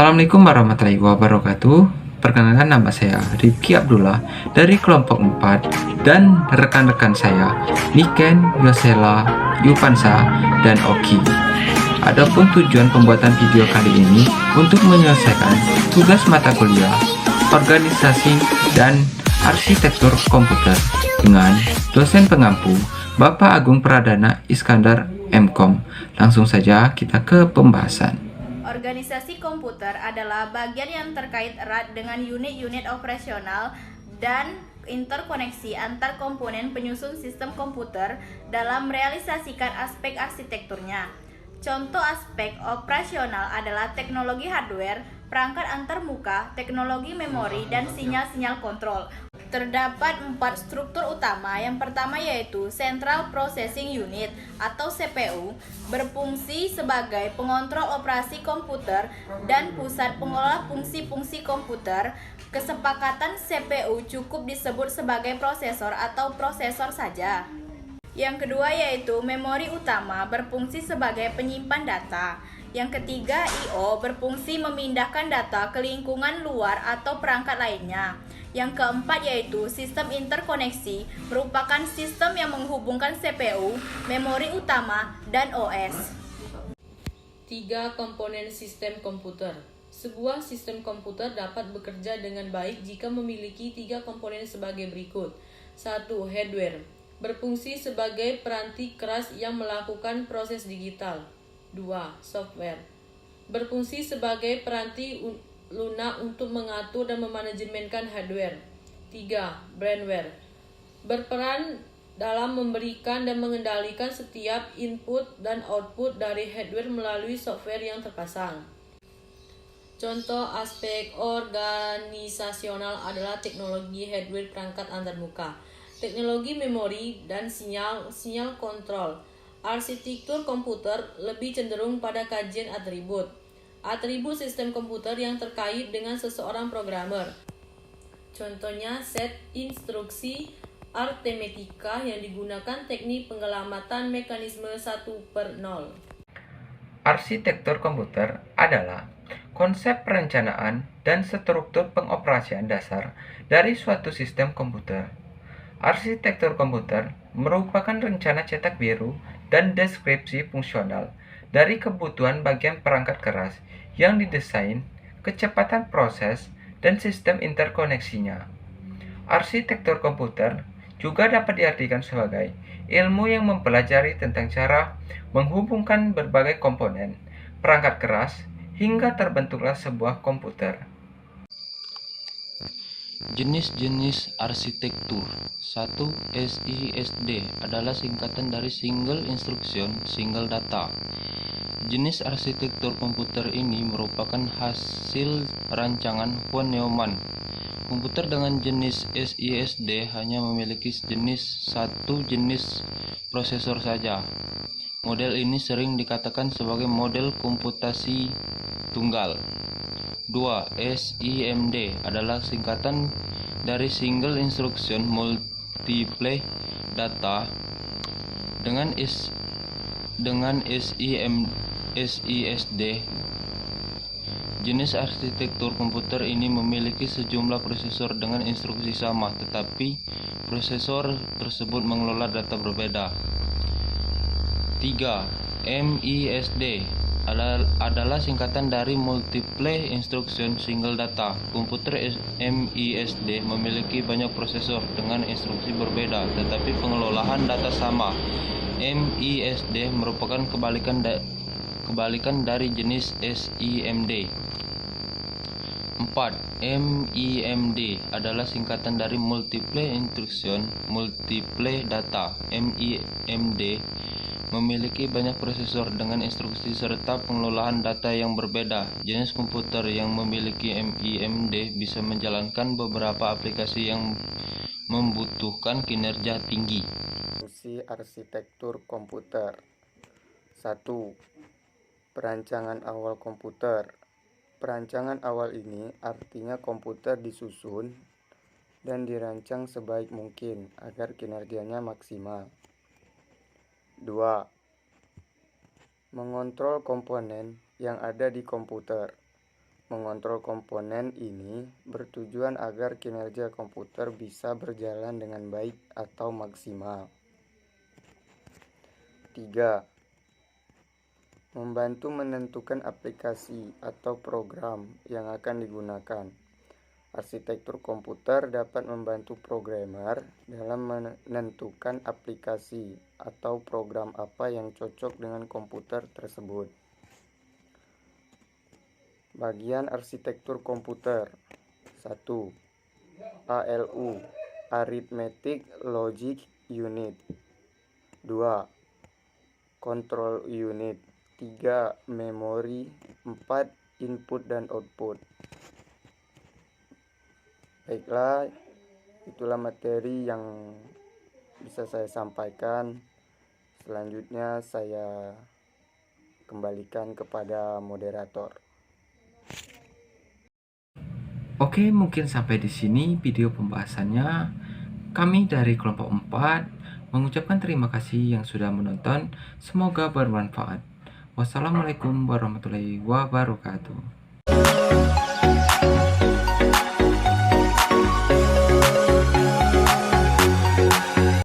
Assalamualaikum warahmatullahi wabarakatuh. Perkenalkan, nama saya Rifki Abdullah dari kelompok 4 dan rekan-rekan saya Niken, Yosela, Yupansa, dan Oki. Adapun tujuan pembuatan video kali ini untuk menyelesaikan tugas mata kuliah organisasi dan arsitektur komputer dengan dosen pengampu Bapak Agung Pradana Iskandar MKom. Langsung saja kita ke pembahasan. Organisasi komputer adalah bagian yang terkait erat dengan unit-unit operasional dan interkoneksi antar komponen penyusun sistem komputer dalam merealisasikan aspek arsitekturnya. Contoh aspek operasional adalah teknologi hardware, perangkat antarmuka, teknologi memori, dan sinyal-sinyal kontrol. Terdapat 4 struktur utama. Yang pertama yaitu Central Processing Unit atau CPU, berfungsi sebagai pengontrol operasi komputer dan pusat pengolah fungsi-fungsi komputer. Kesepakatan CPU cukup disebut sebagai prosesor atau prosesor saja. Yang kedua yaitu memori utama, berfungsi sebagai penyimpan data. Yang ketiga, I/O, berfungsi memindahkan data ke lingkungan luar atau perangkat lainnya. Yang keempat yaitu sistem interkoneksi, merupakan sistem yang menghubungkan CPU, memori utama, dan OS. 3 komponen sistem komputer. Sebuah sistem komputer dapat bekerja dengan baik jika memiliki 3 komponen sebagai berikut. 1. Hardware, berfungsi sebagai peranti keras yang melakukan proses digital. 2. Software, berfungsi sebagai peranti lunak untuk mengatur dan memanajemenkan hardware. 3. Brainware, berperan dalam memberikan dan mengendalikan setiap input dan output dari hardware melalui software yang terpasang. Contoh aspek organisasional adalah teknologi hardware perangkat antarmuka, teknologi memori, dan sinyal kontrol. Arsitektur komputer lebih cenderung pada kajian atribut sistem komputer yang terkait dengan seseorang programmer. Contohnya set instruksi arithmetika yang digunakan teknik penyelamatan mekanisme 1/0. Arsitektur komputer adalah konsep perencanaan dan struktur pengoperasian dasar dari suatu sistem komputer. Arsitektur komputer merupakan rencana cetak biru dan deskripsi fungsional dari kebutuhan bagian perangkat keras yang didesain, kecepatan proses, dan sistem interkoneksinya. Arsitektur komputer juga dapat diartikan sebagai ilmu yang mempelajari tentang cara menghubungkan berbagai komponen perangkat keras hingga terbentuklah sebuah komputer. Jenis-jenis arsitektur. 1. SISD adalah singkatan dari Single Instruction, Single Data. Jenis arsitektur komputer ini merupakan hasil rancangan von Neumann. Komputer dengan jenis SISD hanya memiliki satu jenis prosesor saja. Model ini sering dikatakan sebagai model komputasi tunggal. 2. SIMD adalah singkatan dari Single Instruction Multiple Data. Dengan SISD, jenis arsitektur komputer ini memiliki sejumlah prosesor dengan instruksi sama, tetapi prosesor tersebut mengelola data berbeda. 3. MISD adalah singkatan dari Multiple Instruction Single Data. Komputer MISD memiliki banyak prosesor dengan instruksi berbeda, tetapi pengelolaan data sama. MISD merupakan kebalikan dari jenis SIMD. 4. MIMD adalah singkatan dari Multiple Instruction Multiple Data. MIMD memiliki banyak prosesor dengan instruksi serta pengelolaan data yang berbeda. Jenis komputer yang memiliki MIMD bisa menjalankan beberapa aplikasi yang membutuhkan kinerja tinggi. Fungsi arsitektur komputer. 1. Perancangan awal komputer. Perancangan awal ini artinya komputer disusun dan dirancang sebaik mungkin agar kinerjanya maksimal. 2. Mengontrol komponen yang ada di komputer. mengontrol komponen ini bertujuan agar kinerja komputer bisa berjalan dengan baik atau maksimal. 3. Membantu menentukan aplikasi atau program yang akan digunakan. Arsitektur komputer dapat membantu programmer dalam menentukan aplikasi atau program apa yang cocok dengan komputer tersebut. Bagian arsitektur komputer. 1. ALU, Arithmetic Logic Unit. 2. Control Unit. 3. Memori. 4. Input dan output. Baiklah, itulah materi yang bisa saya sampaikan. Selanjutnya saya kembalikan kepada moderator. Oke, mungkin sampai di sini video pembahasannya. Kami dari kelompok 4 mengucapkan terima kasih yang sudah menonton. Semoga bermanfaat. Wassalamualaikum warahmatullahi wabarakatuh.